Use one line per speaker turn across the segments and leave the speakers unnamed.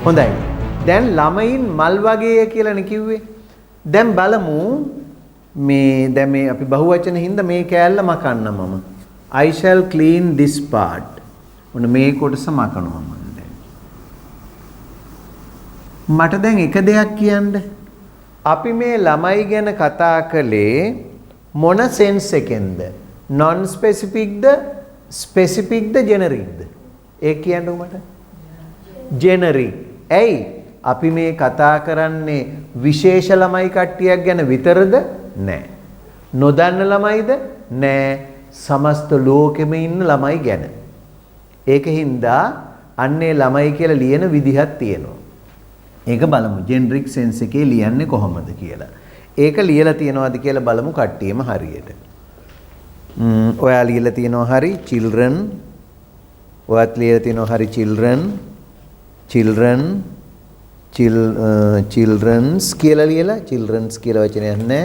හොඳයි. දැන් ළමයින් මල් වගේ කියලානේ කිව්වේ. දැන් බලමු මේ දැන් මේ අපි බහුවචන හින්දා මේ කෑල්ල මකන්න මම. I shall clean this part. ඔන්න මේ කොටස මකනවා මම දැන්. මට දැන් එක දෙයක් කියන්න. අපි මේ ළමයි ගැන කතා කළේ මොන සෙන්ස් එකෙන්ද? non specific ද specific ද generic ද? ඒ කියන්නකො මට. generic. ඇයි? අපි මේ කතා කරන්නේ විශේෂ ළමයි කට්ටියක් ගැන විතරද? නෑ. නොදන්න ළමයිද? නෑ. සමස්ත ලෝකෙම ඉන්න ළමයි ගැන. ඒකින්ද අන්නේ ළමයි කියලා ලියන විදිහක් තියෙනවා. ඒක බලමු ජෙනරික් සෙන්ස් එකේ ලියන්නේ කොහොමද කියලා. ඒක ලියලා තියනවාද කියලා බලමු කට්ටියම හරියට. ඔයා ලියලා තියනවා හරි children. ඔයත් ලියලා තියනවා හරි children. children's කියලා ලියලා children's කියලා වචනයක් නැහැ.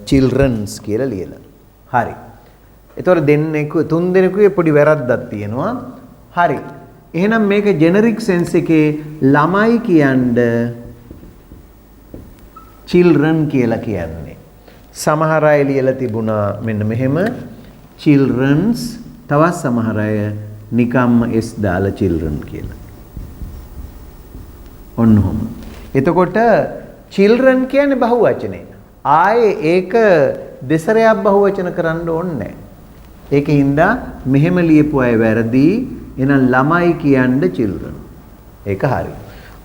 children's කියලා ලියලා. හරි. ඒතකොට දෙන්නෙකු තුන් දෙනෙකුගේ පොඩි වැරද්දක් තියෙනවා. හරි. එහෙනම් මේක ජෙනරික් සෙන්ස් එකේ ළමයි කියන්නේ children කියලා කියන්නේ. සමහර අය ලියලා තිබුණා මෙන්න මෙහෙම children's, තවත් සමහර අය නිකම්ම s දාලා children කියලා. ඔන්නෝම. එතකොට children කියන්නේ බහුවචනේ. ආයේ ඒක දෙසරයක් බහුවචන කරන්න ඕනේ නැහැ. ඒකින්ද මෙහෙම ලියපු අය වැරදි. එහෙනම් ළමයි කියන්නේ children. ඒක හරි.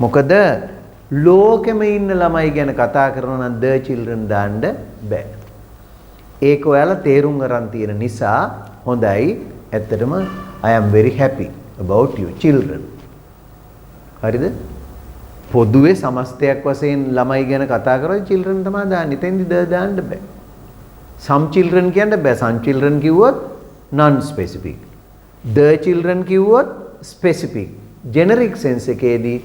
මොකද ලෝකෙම ඉන්න ළමයි ගැන කතා කරනවා නම් the children දාන්න බෑ. ඒක ඔයාලා තේරුම් ගන්න තියෙන නිසා හොඳයි. ඇත්තටම I am very happy about you children. හරිද? පොදුවේ සමස්තයක් වශයෙන් ළමයි ගැන කතා කරලා children තමයි දාන්නේ. එතෙන්දි the දාන්න බෑ. some children කියන්න බෑ. some children කිව්වොත් non specific. the children කිව්වොත් specific. generic sense එකේදී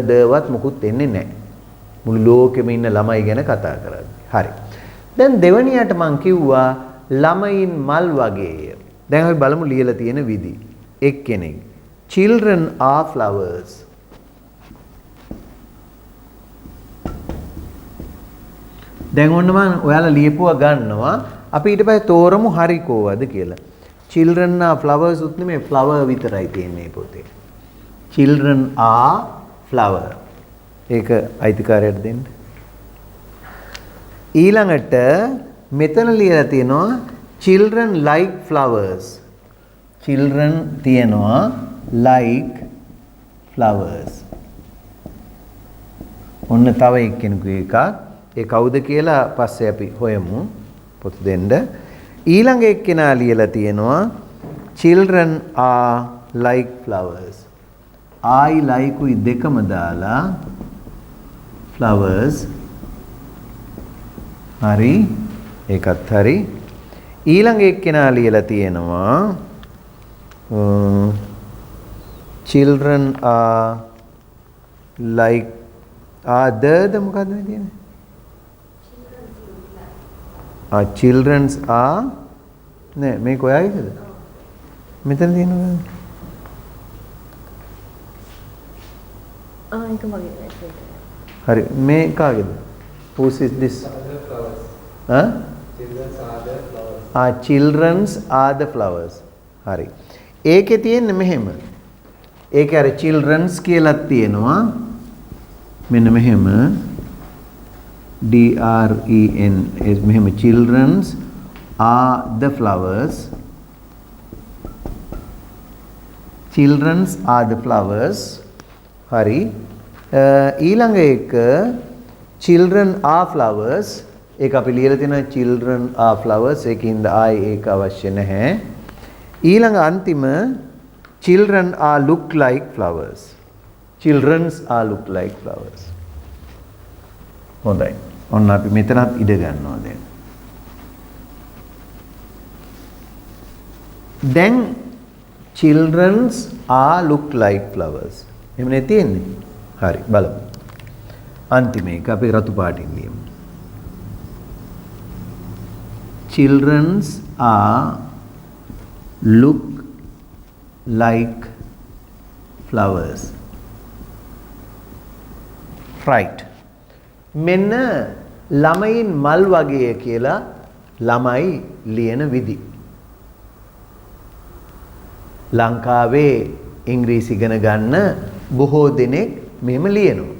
the වත් මුකුත් එන්නේ නැහැ. මුළු ලෝකෙම ඉන්න ළමයි ගැන කතා කරන්නේ. හරි. දැන් දෙවණියට මං කිව්වා ළමයින් මල් වගේය. දැන් අපි බලමු ලියලා තියෙන විදි. එක්කෙනෙක් children are flowers. දැන් ඔන්න මම ඔයාලා ලියපුවා ගන්නවා. අපි ඊට පස්සේ තෝරමු හරි කෝවද කියලා. children are flowers උත් නෙමෙයි flower විතරයි තියෙන්නේ පොතේ. children are flower. ඒක අයිතිකාරයට දෙන්න. ඊළඟට මෙතන ලියලා තියෙනවා children like flowers. children තියෙනවා like flowers. ඔන්න තව එක්කෙනෙකුගේ එකක්. ඒ කවුද කියලා පස්සේ අපි හොයමු පොත දෙන්න. ඊළඟ එක්කෙනා ලියලා තියෙනවා children are like flowers. I like උයි දෙකම දාලා flowers. හරි. ඒකත් හරි. ඊළඟ එක්කෙනා ලියලා තියෙනවා children are like the මොකද්ද මේ තියෙන්නේ? children's are නෑ මේක ඔයාගේද? මෙතන තියෙනවා.
ඒක මගේ.
හරි මේ කාගේද? whose is this? children's are the flowers. හරි. ඒකේ තියෙන්නේ මෙහෙම. ඒකේ අර children's කියලා තියෙනවා. මෙන්න මෙහෙම DREN මෙහෙම children's are the flowers. children's are the flowers. හරි. ඊළඟ එක children are flowers. ඒක අපි ලියලා තියෙනවා children are flowers. ඒකින්ද ආයි ඒක අවශ්‍ය නැහැ. ඊළඟ අන්තිම children are look like flowers. children's are look like flowers. හොඳයි. ඔන්න අපි මෙතනත් ඉඩ ගන්නවා දැන්. දැන් children's are look like flowers. එහෙමනේ තියෙන්නේ. හරි බලමු. අන්තිම එක අපි රතු පාටින් ලියමු. children's are look like flowers. Right. මෙන්න ළමයින් මල් වගේය කියලා ළමයි ලියන විදි. ලංකාවේ ඉංග්‍රීසි ඉගෙන ගන්න බොහෝ දෙනෙක් මෙහෙම ලියනවා.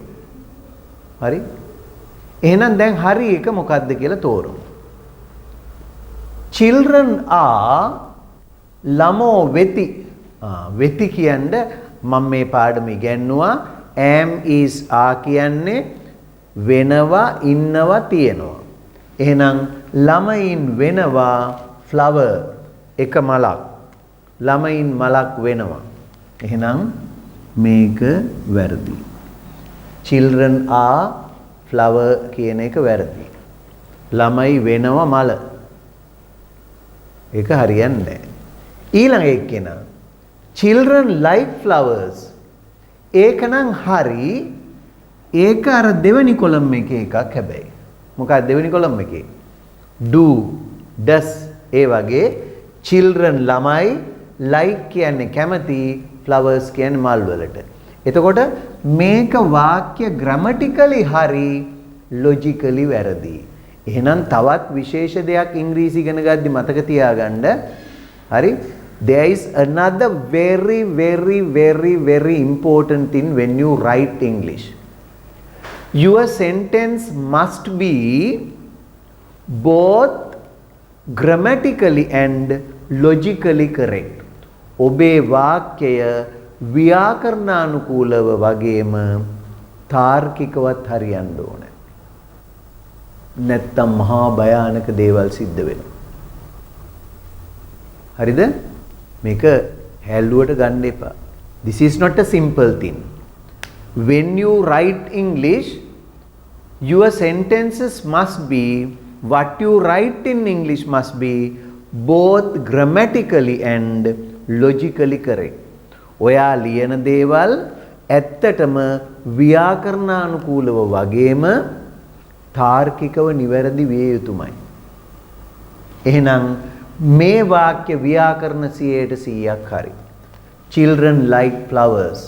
හරි? එහෙනම් දැන් හරි එක මොකක්ද කියලා තෝරමු. Children are ළමෝ වෙති. වෙති කියන්නේ මම මේ පාඩම ඉගෙනුවා am is are කියන්නේ වෙනවා ඉන්නවා තියෙනවා. එහෙනම් ළමයින් වෙනවා flower එක මලක්. ළමයින් මලක් වෙනවා. එහෙනම් මේක වැරදි. Children are flower කියන එක වැරදි. ළමයි වෙනවා මල. ඒක හරියන්නේ නැහැ. ඊළඟ එක්කෙනා children like flowers. ඒක නම් හරි. ඒක අර දෙවෙනි කොලම් එකේ එකක් හැබැයි. මොකක්ද දෙවෙනි කොලම් එකේ? do, does ඒ වගේ children ළමයි like කියන්නේ කැමති flowers කියන්නේ මල් වලට. එතකොට මේක වාක්‍ය grammatically හරි logically වැරදි. එහෙනම් තවත් විශේෂ දෙයක් ඉංග්‍රීසි ඉගෙන ගද්දි මතක තියාගන්න. හරි? There is another very important thing when you write English. Your sentence must be both grammatically and logically correct. ඔබේ වාක්‍යය ව්‍යාකරණානුකූලව වගේම තාර්කිකවත් හරියන්න ඕනේ. නැත්තම් මහා භයානක දේවල් සිද්ධ වෙනවා. හරිද? මේක හැල්ලුවට ගන්න එපා. This is not a simple thing. When you write English, your sentences must be, what you write in English must be both grammatically and logically correct. ඔයා ලියන දේවල් ඇත්තටම ව්‍යාකරණානුකූලව වගේම තාර්කිකව නිවැරදි විය යුතුමයි. එහෙනම් මේ වාක්‍ය ව්‍යාකරණ 100%ක් හරි. Children like flowers.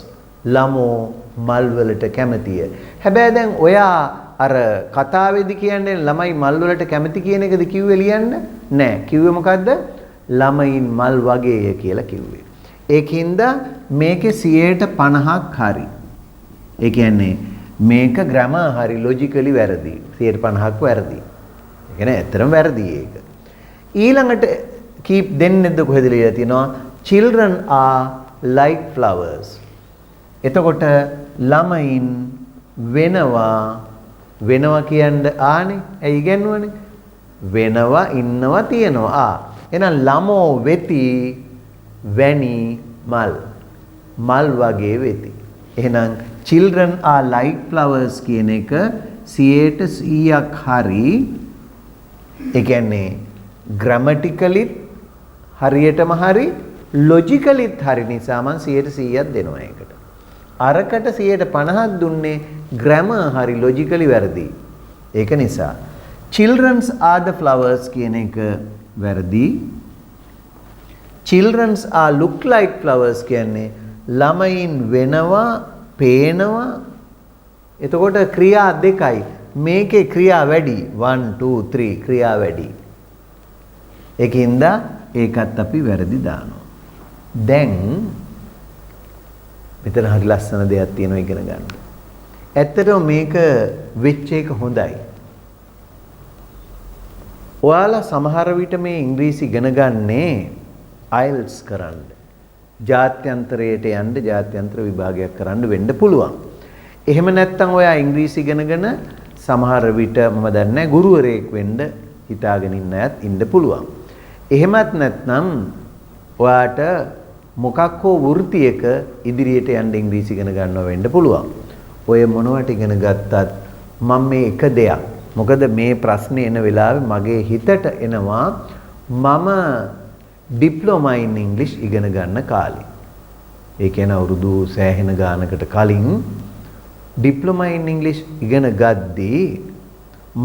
ළමෝ මල් වලට කැමතිය. හැබැයි දැන් ඔයා අර කතාවේදී කියන්නේ ළමයි මල් වලට කැමති කියන එකද කිව්වේ ලියන්න? නෑ. කිව්වේ මොකද්ද? ළමයින් මල් වගේය කියලා කිව්වේ. ඒකින්ද මේකේ 50%ක් හරි. ඒ කියන්නේ මේක grammar හරි logically වැරදි. 50%ක් වැරදි. ඒ කියන්නේ ඇත්තටම වැරදි ඒක. ඊළඟට keep දෙන්නෙද්ද කොහෙද ලියලා තියෙනවා? Children are like flowers. එතකොට ළමයින් වෙනවා කියන්නේ ආනේ. ඇයි ඉගෙනුවනේ? වෙනවා ඉන්නවා තියෙනවා. එහෙනම් ළමෝ වෙති වැනි මල් වගේ වෙති. එහෙනම් children are like flowers කියන එක 100%ක් හරි. ඒ කියන්නේ grammatically හරියටම හරි logically හරි නිසා මම 100%ක් දෙනවා ඒකට. අරකට 50%ක් දුන්නේ grammar හරි logically වැරදි. ඒක නිසා children's are the flowers කියන එක වැරදි. children's are look like flowers කියන්නේ ළමයින් වෙනවා පේනවා. එතකොට ක්‍රියා දෙකයි. මේකේ ක්‍රියා වැඩි 1 2 3 ක්‍රියා වැඩි. ඒකින්ද ඒකත් අපි වැරදි දානවා. දැන් මෙතන හරි ලස්සන දෙයක් තියෙනවා ඉගෙන ගන්න. ඇත්තටම මේක වෙච්ච එක හොඳයි. ඔයාලා සමහර විට මේ ඉංග්‍රීසි ඉගෙන ගන්නේ IELTS කරන්න. ජාත්‍යන්තරයට යන්න ජාත්‍යන්තර විභාගයක් කරන්න වෙන්න පුළුවන්. එහෙම නැත්නම් ඔයා ඉංග්‍රීසි ඉගෙනගෙන සමහර විට මම දන්නේ ගුරුවරයෙක් වෙන්න හිතාගෙන ඉන්න අයත් ඉන්න පුළුවන්. එහෙමත් නැත්නම් ඔයාට මොකක් හෝ වෘත්තියක ඉදිරියට යන්න ඉංග්‍රීසි ඉගෙන ගන්නවා වෙන්න පුළුවන්. ඔය මොනවට ඉගෙන ගත්තත් මම මේ එක දෙයක්. මොකද මේ ප්‍රශ්නේ එන වෙලාවේ මගේ හිතට එනවා මම ඩිප්ලෝමා ඉන් ඉංග්ලිෂ් ඉගෙන ගන්න කාලේ. ඒ කියන්නේ අවුරුදු සෑහෙන ගානකට කලින් ඩිප්ලෝමා ඉන් ඉංග්ලිෂ් ඉගෙන ගද්දී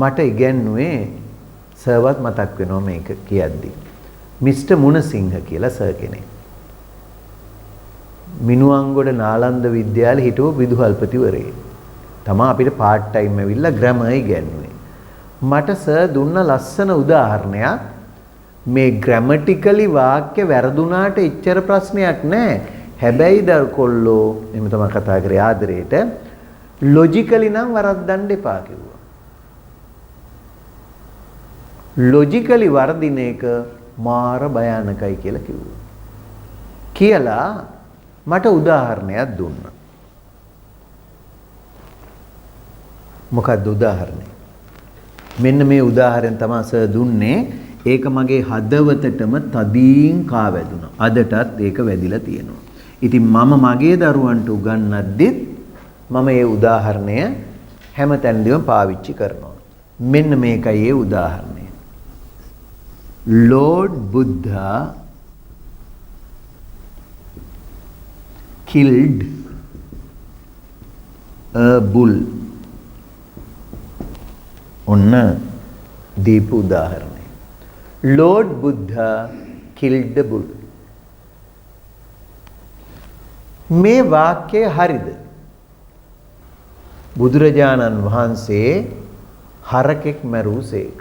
මට ඉගෙනුවේ සර්වත් මතක් වෙනවා මේක කියද්දී. මිස්ටර් මුණසිංහ කියලා සර් කෙනෙක්. මිනුවන්ගොඩ නාලන්ද විද්‍යාලේ හිටපු විදුහල්පතිවරයෙක්. තමා අපිට පාර්ට් ටයිම් ඇවිල්ලා ග්‍රැමර් ඉගෙනුවේ. මට සර් දුන්න ලස්සන උදාහරණයක්. මේ ග්‍රැමටිකලි වාක්‍ය වැරදුනාට එච්චර ප්‍රශ්නයක් නැහැ. හැබැයි දල්කොල්ලෝ එහෙම තමයි කතා කරේ ආදරේට ලොජිකලි නම් වරද්දන්න එපා කිව්වා. ලොජිකලි වර්ධින එක මාර භයානකයි කියලා කිව්වා. කියලා මට උදාහරණයක් දුන්නා. මොකක්ද උදාහරණය? මෙන්න මේ උදාහරණය තමයි සර් දුන්නේ. ඒක මගේ හදවතටම තදින් කාවැදුනා. අදටත් ඒක වැදිලා තියෙනවා. ඉතින් මම මගේ දරුවන්ට උගන්වද්දිත් මම මේ උදාහරණය හැමතැනදීම පාවිච්චි කරනවා. මෙන්න මේකයි ඒ උදාහරණය. Lord Buddha killed a bull. ඔන්න දීපු උදාහරණය. Lord Buddha killed a bull. මේ වාක්‍යය හරිද? බුදුරජාණන් වහන්සේ හරකෙක් මැරුසේක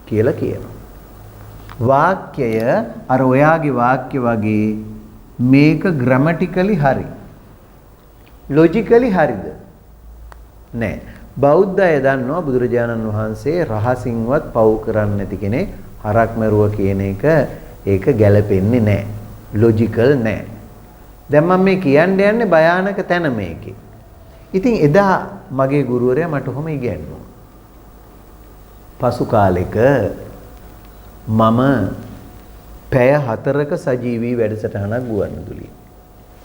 කියලා කියනවා. වාක්‍යය අර ඔයාගේ වාක්‍ය වගේ මේක ග්‍රැමටිකලි හරි. ලොජිකලි හරිද? නෑ. බෞද්ධ අය දන්නවා බුදුරජාණන් වහන්සේ රහසින්වත් පව් කරන්නේ නැති කෙනෙක්. හරක් මරුව කියන එක ඒක ගැලපෙන්නේ නෑ. ලොජිකල් නෑ. දැන් මම මේ කියන්න යන්නේ භයානක තැන මේකේ. ඉතින් එදා මගේ ගුරුවරයා මට කොහොම ඉගැන්නුවා. පසු කාලෙක මම පැය 4ක සජීවී වැඩසටහනක් ගුවන්විදුලියේ.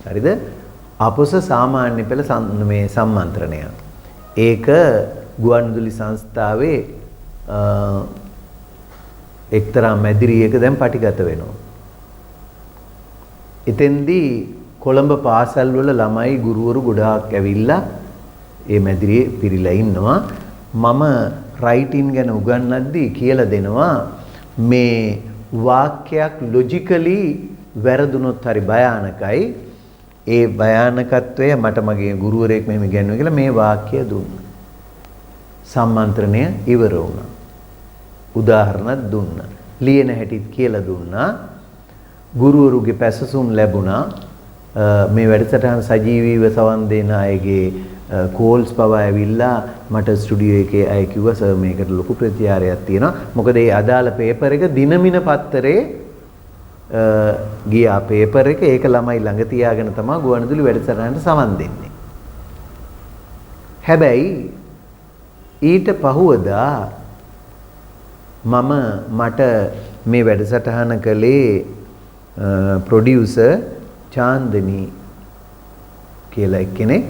හරිද? අපොස සාමාන්‍ය පෙළ මේ සම්මන්ත්‍රණයක්. ඒක ගුවන්විදුලි සංස්ථාවේ එක්තරා මැදිරියක දැන් පටිගත වෙනවා. එතෙන්දී කොළඹ පාසල් වල ළමයි ගුරුවරු ගොඩාක් ඇවිල්ලා ඒ මැදිරියේ පිරීලා ඉන්නවා. මම රයිටින් ගැන උගන්වද්දී කියලා දෙනවා මේ වාක්‍යයක් ලොජිකලි වැරදුනොත් හරි භයානකයි. ඒ භයානකත්වය මට මගේ ගුරුවරයෙක් මෙහෙම ඉගෙනුවා කියලා මේ වාක්‍යය දුන්නා. සම්මන්ත්‍රණය ඉවර වුණා. උදාහරණයක් දුන්නා. ලියන හැටිත් කියලා දුන්නා. ගුරුවරුගේ පැසසුම් ලැබුණා. මේ වැඩසටහන සජීවීව සවන් දෙන අයගේ කෝල්ස් පවා ඇවිල්ලා මට ස්ටුඩියෝ එකේ අය කිව්වා සර් මේකට ලොකු ප්‍රතිචාරයක් තියෙනවා. මොකද ඒ අදාළ පේපර් එක දිනමින පත්තරේ ගියා පේපර් එක ඒක ළමයි ළඟ තියාගෙන තමයි ගුවන්විදුලි වැඩසටහනට සවන් දෙන්නේ. හැබැයි ඊට පහුවදා මට මේ වැඩසටහන කළේ ප්‍රොඩියුසර් චාන්දනී කියලා එක්කෙනෙක්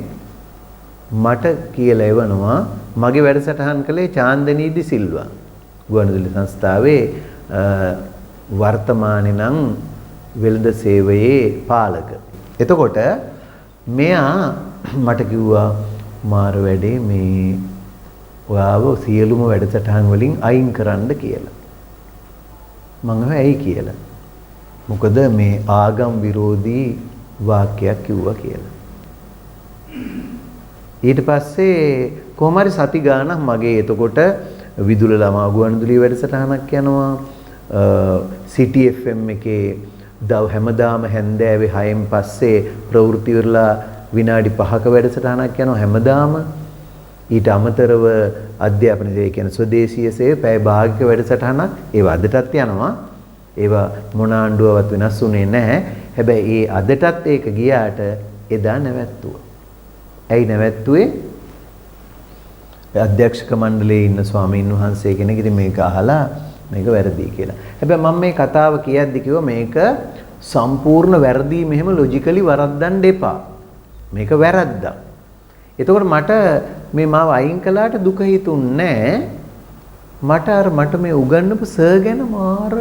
මට කියලා එවනවා මගේ වැඩසටහන් කළේ චාන්දනී දි සිල්වා ගුවන්විදුලි සංස්ථාවේ වර්තමානයේ නම් වෙළඳ සේවයේ පාලක. එතකොට මෙයා මට කිව්වා මාර වැඩේ මේ ඔයාව සියලුම වැඩසටහන් වලින් අයින් කරන්න කියලා. මම ඇයි කියලා. මොකද මේ ආගම් විරෝධී වාක්‍යයක් කිව්වා කියලා. ඊට පස්සේ කොහොම හරි සති ගාණක් මගේ එතකොට විදුල ළමා ගුවන්විදුලි වැඩසටහනක් යනවා. සිටි FM එකේ හැමදාම හැන්දෑවේ 6න් පස්සේ ප්‍රවෘත්ති වලලා විනාඩි 5ක වැඩසටහනක් යනවා හැමදාම. ඊට අමතරව අධ්‍යාපන සේවය කියන්නේ ස්වදේශීය සේවය පැය භාගික වැඩසටහනක් ඒව අදටත් යනවා. ඒවා මොන ආණ්ඩුවවත් වෙනස් වුණේ නැහැ. හැබැයි ඒ අදටත් ඒක ගියාට එදා නැවැත්තුවා. ඇයි නැවැත්තුවේ? අධ්‍යක්ෂක මණ්ඩලයේ ඉන්න ස්වාමීන් වහන්සේ කෙනෙක් ඉතින් මේක අහලා මේක වැරදි කියලා. හැබැයි මම මේ කතාව කියද්දි කිව්වා මේක සම්පූර්ණ වැරදි මෙහෙම ලොජිකලි වරද්දන්න එපා. මේක වැරද්දක්. එතකොට මට මේ මාව අයින් කළාට දුක හිතුන්නේ නැහැ. මට මේ උගන්වපු සර් ගැන මාර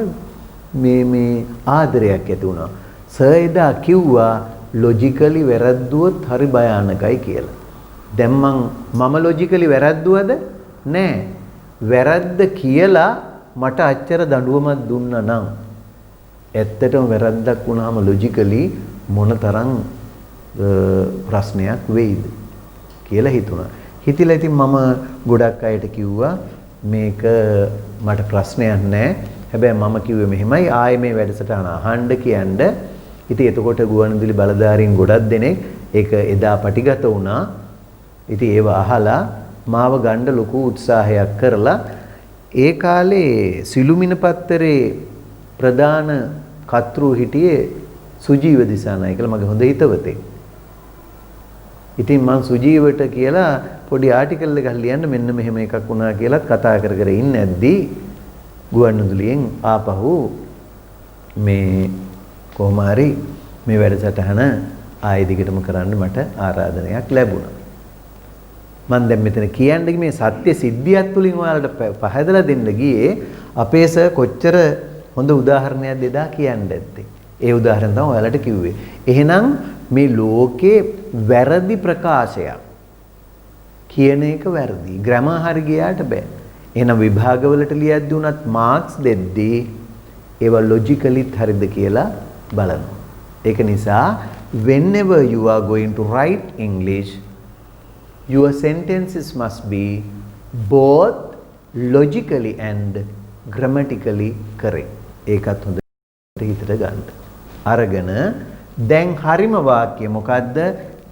මේ ආදරයක් ඇති වුණා. සර් එදා කිව්වා ලොජිකලි වැරද්දුවොත් හරි භයානකයි කියලා. දැන් මම ලොජිකලි වැරද්දුවද? නෑ. වැරද්ද කියලා මට අච්චර දඬුවමක් දුන්නා නම් ඇත්තටම වැරද්දක් වුණාම ලොජිකලි මොනතරම් ප්‍රශ්නයක් වෙයිද කියලා හිතුණා. හිතිලා ඉතින් මම ගොඩක් අයට කිව්වා මේක මට ප්‍රශ්නයක් නැහැ. හැබැයි මම කිව්වේ මෙහෙමයි ආයේ මේ වැඩසටහන අහන්න කියන්න. ඉතින් එතකොට ගුවන්විදුලි බලධාරීන් ගොඩක් දෙනෙක් ඒක එදා පටිගත වුණා. ඉතින් ඒව අහලා මාව ගන්න ලොකු උත්සාහයක් කරලා ඒ කාලේ සිළුමිණ පත්තරේ ප්‍රධාන කර්තෘ හිටියේ සුජීව දිසානායක කියලා මගේ හොඳ හිතවතෙක්. ඉතින් මම සුජීවට කියලා පොඩි ආටිකල් එකක් ලියන්න මෙන්න මෙහෙම එකක් වුණා කියලාත් කතා කර කර ඉන්නේ නැද්දි ගුවන්විදුලියෙන් ආපහු මේ කොහොම හරි මේ වැඩසටහන ආයෙ දිගටම කරන්න මට ආරාධනයක් ලැබුණා. මම දැන් මෙතන කියන්නේ මේ සත්‍ය සිද්ධියක් තුලින් ඔයාලට පහදලා දෙන්න ගියේ අපේ සර් කොච්චර හොඳ උදාහරණයක් දෙදා කියන්නේ නැත්තේ. ඒ උදාහරණ තමයි ඔයාලට කිව්වේ. එහෙනම් මේ ලෝකේ වැරදි ප්‍රකාශයක් කියන එක වැරදි. ග්‍රැමර් හරි ගියාට බෑ. එහෙනම් විභාගවලට ලියද්දී උනත් මාක්ස් දෙද්දී ඒවා ලොජිකලිත් හරිද කියලා බලනවා. ඒක නිසා whenever you are going to write English, your sentences must be both logically and grammatically correct. ඒකත් හොඳට හිතට ගන්න. අරගෙන දැන් හරිම වාක්‍ය මොකද්ද?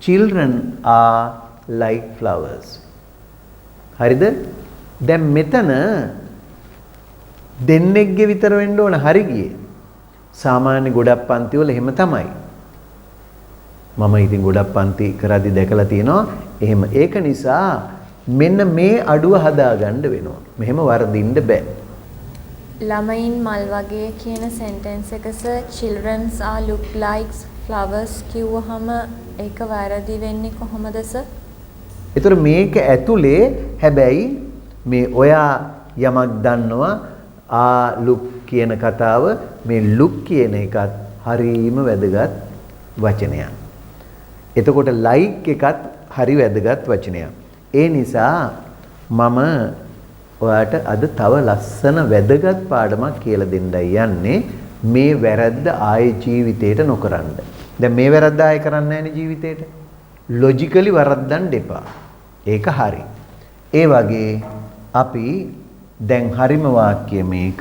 Children are like flowers. හරිද? දැන් මෙතන දෙන්නෙක්ගේ විතර වෙන්න ඕන හරි ගියේ. සාමාන්‍ය ගොඩක් පන්ති වල එහෙම තමයි. මම ඉතින් ගොඩක් පන්ති කරද්දි දැකලා තියෙනවා. එහෙම ඒක නිසා මෙන්න මේ අඩුව හදාගන්න වෙනවා. මෙහෙම වර්ධින්න බෑ.
ළමයින් මල් වගේ කියන sentence එකස children's are look like flowers කිව්වහම ඒක වැරදි වෙන්නේ කොහොමද සර්?
ඒතර මේක ඇතුලේ හැබැයි මේ ඔයා යමක් දන්නවා look කියන කතාව මේ look කියන එකත් හරීම වැදගත් වචනයක්. එතකොට like එකත් හරි වැදගත් වචනයක්. ඒ නිසා මම ඔයාට අද තව ලස්සන වැදගත් පාඩමක් කියලා දෙන්නයි යන්නේ මේ වැරද්ද ආයේ ජීවිතේට නොකරන්න. දැන් මේ වැරද්ද ආයේ කරන්නේ නැහැනේ ජීවිතේට. ලොජිකලි වරද්දන්න එපා. ඒක හරි. ඒ වගේ අපි දැන් හරිම වාක්‍ය මේක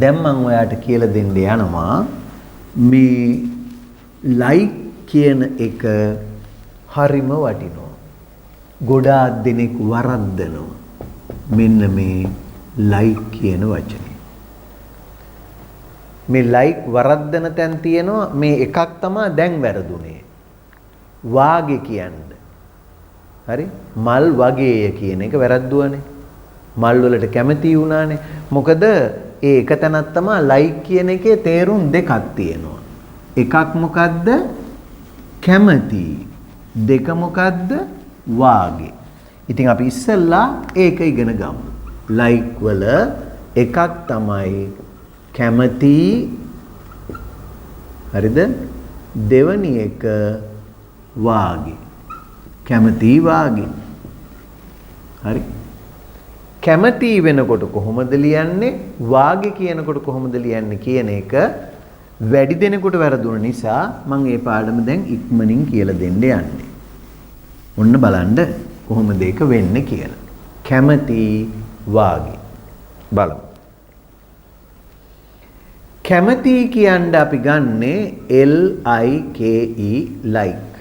දැන් මම ඔයාට කියලා දෙන්න යනවා මේ like කියන එක හරිම වටිනවා. ගොඩාක් දෙනෙක් වරද්දනවා. මෙන්න මේ like කියන වචනේ. මේ like වරද්දන තැන් තියෙනවා මේ එකක් තමයි දැන් වැරදුනේ. වාගේ කියන්නේ. හරි? මල් වගේය කියන එක වැරද්දුවනේ. මල් වලට කැමති වුණානේ. මොකද ඒ එක තැනක් තමයි like කියන එකේ තේරුම් දෙකක් තියෙනවා. එකක් මොකද්ද? කැමති. දෙක මොකද්ද? වාගේ. ඉතින් අපි ඉස්සෙල්ලා ඒක ඉගෙන ගමු. like වල එකක් තමයි කැමති. හරිද? දෙවැනි එක වාගේ. කැමති වාගේ. හරි? කැමති වෙනකොට කොහොමද ලියන්නේ? වාගේ කියනකොට කොහොමද ලියන්නේ කියන එක වැඩි දෙනෙකුට වැරදුන නිසා මම මේ පාඩම දැන් ඉක්මනින් කියලා දෙන්න යන්නේ. ඔන්න බලන්න කොහොමද ඒක වෙන්නේ කියලා. කැමති වාගේ. බලමු. කැමති කියන්නේ අපි ගන්නේ LIKE like.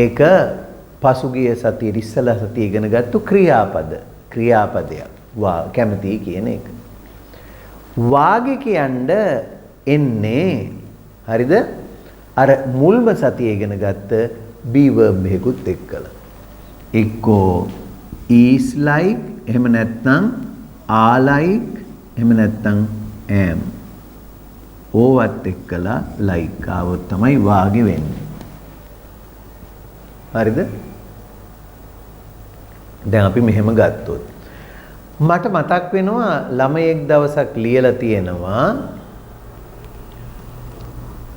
ඒක පසුගිය සතියේ ඉස්සලා සතියේ ඉගෙන ගත්තු ක්‍රියාපදයක්. කැමති කියන එක. වාගේ කියන්නේ එන්නේ හරිද? අර මුල්ම සතියේ ඉගෙන ගත්ත be verb එකකුත් එක්කලා. එක්කෝ is like එහෙම නැත්නම් are like එහෙම නැත්නම් am. ඕවත් එක්කලා like ආවොත් තමයි වාගේ වෙන්නේ. හරිද? දැන් අපි මෙහෙම ගත්තොත් මට මතක් වෙනවා ළමයෙක් දවසක් ලියලා තියෙනවා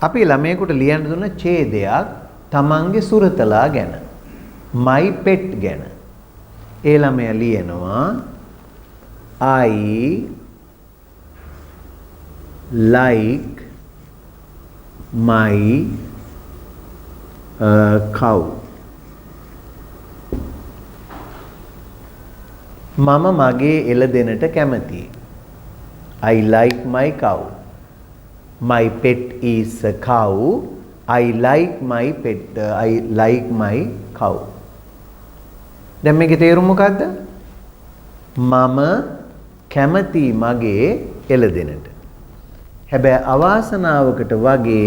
අපි ළමයෙකුට ලියන්න දුන්න ඡේදයක් තමන්ගේ සුරතලා ගැන my pet ගැන. ඒ ළමයා ලියනවා I like my cow. මම මගේ එළදෙනට කැමතියි. I like my cow. My pet is a cow. I like my pet. I like my cow. දැන් මේකේ තේරුම මොකද්ද? මම කැමති මගේ එළදෙනට. හැබැයි අවාසනාවකට වගේ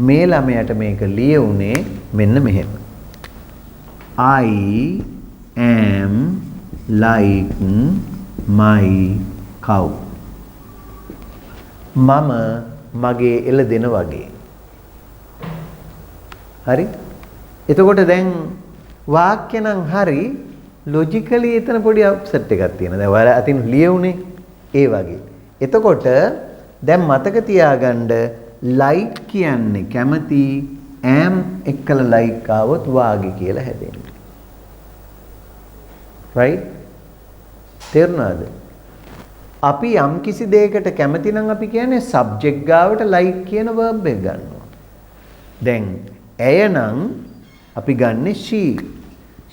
මේ ළමයාට මේක ලියුනේ මෙන්න මෙහෙම. I am like my cow. මම මගේ එළදෙන වගේ. හරි? එතකොට දැන් වාක්‍ය නම් හරි ලොජිකලි එතන පොඩි අප්සෙට් එකක් තියෙනවා. දැන් ඔයාලා අතින් ලියුනේ ඒ වගේ. එතකොට දැන් මතක තියාගන්න like කියන්නේ කැමති am එක්කලා like ආවොත් වාගේ කියලා හැදෙන්නේ. right? තේරුණාද? අපි යම් කිසි දෙයකට කැමති නම් අපි කියන්නේ subject ගාවට like කියන verb එක ගන්නවා. දැන් ඇය නම් අපි ගන්නෙ she.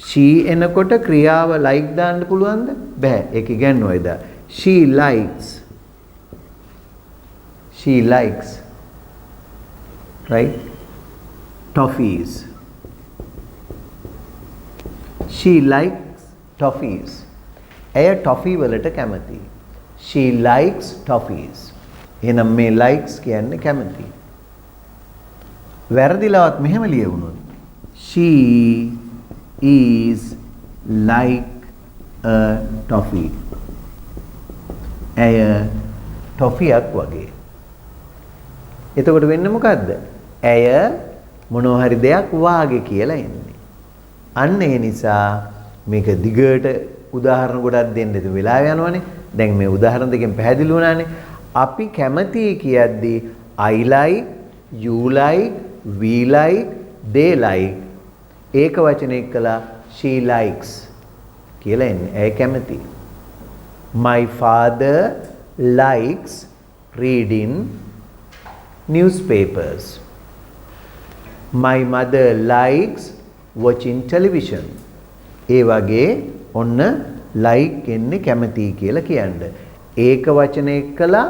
she එනකොට ක්‍රියාව like දාන්න පුළුවන්ද? බෑ. ඒක ඉගෙනුවා එදා. she likes. she likes. right? toffees. she likes toffees. ඇය toffee වලට කැමතියි. she likes toffees. එහෙනම් මේ likes කියන්නේ කැමති. වැරදිලවත් මෙහෙම ලියවුනොත් she is like a toffee. ඇය ටොෆියක් වගේ. එතකොට වෙන්නේ මොකද්ද? ඇය මොනවා හරි දෙයක් වාගේ කියලා එන්නේ. අන්න ඒ නිසා මේක දිගට උදාහරණ ගොඩක් දෙන්න ඉතින් වෙලාව යනවනේ. දැන් මේ උදාහරණ දෙකෙන් පැහැදිලි වුණානේ. අපි කැමති කියද්දී I like, you like, we like, they like ඒක වචනේ කළා she likes කියලා එන්නේ. ඇය කැමති. My father likes reading newspapers. My mother likes watching television. ඒ වගේ ඔන්න like එන්නේ කැමති කියලා කියන්නේ. ඒක වචනේ කළා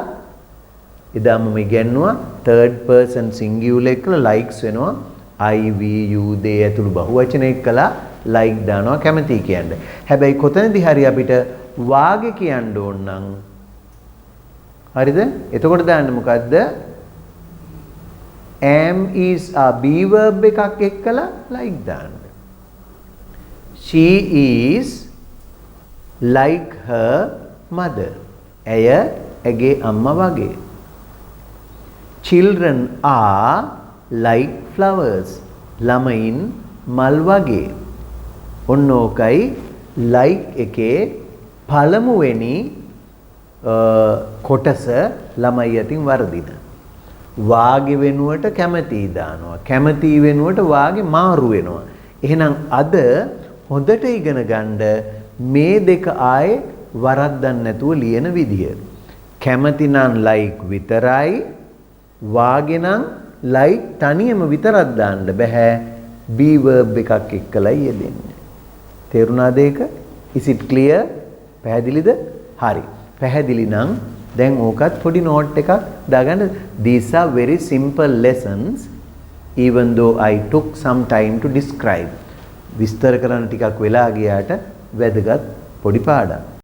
එදාම මේ ඉගෙනුවා third person singular එකලා likes වෙනවා. I, we, you, they ඇතුළු බහුවචනයක් කළා like දානවා කැමති කියන්නේ. හැබැයි කොතනදී හරි අපිට වාගේ කියන්න ඕන නම් හරිද? එතකොට දාන්න මොකද්ද? am is a be verb එකක් එක්කලා like දාන්න. she is like her mother. ඇය ඇගේ අම්මා වගේ. children are like flowers. ළමයින් මල් වගේ. ඔන්න ඕකයි like එකේ පළමුවෙනි කොටස ළමයි අතින් වර්ධින. වාගේ වෙනුවට කැමැති දානවා. කැමැති වෙනුවට වාගේ මාරු වෙනවා. එහෙනම් අද හොඳට ඉගෙන ගන්න මේ දෙක ආයේ වරද්දන්න නැතුව ලියන විදිය. කැමැති නම් like විතරයි. වාගේ නම් like තනියම විතරක් දාන්න බෑ. be verb එකක් එක්කලා යෙදෙන්නේ. තේරුණාද ඒක? is it clear? පැහැදිලිද? හරි. පැහැදිලි නම් දැන් ඕකත් පොඩි note එකක් දාගන්න. These are very simple lessons even though I took some time to describe. විස්තර කරන්න ටිකක් වෙලා ගියාට වැදගත් පොඩි පාඩම්.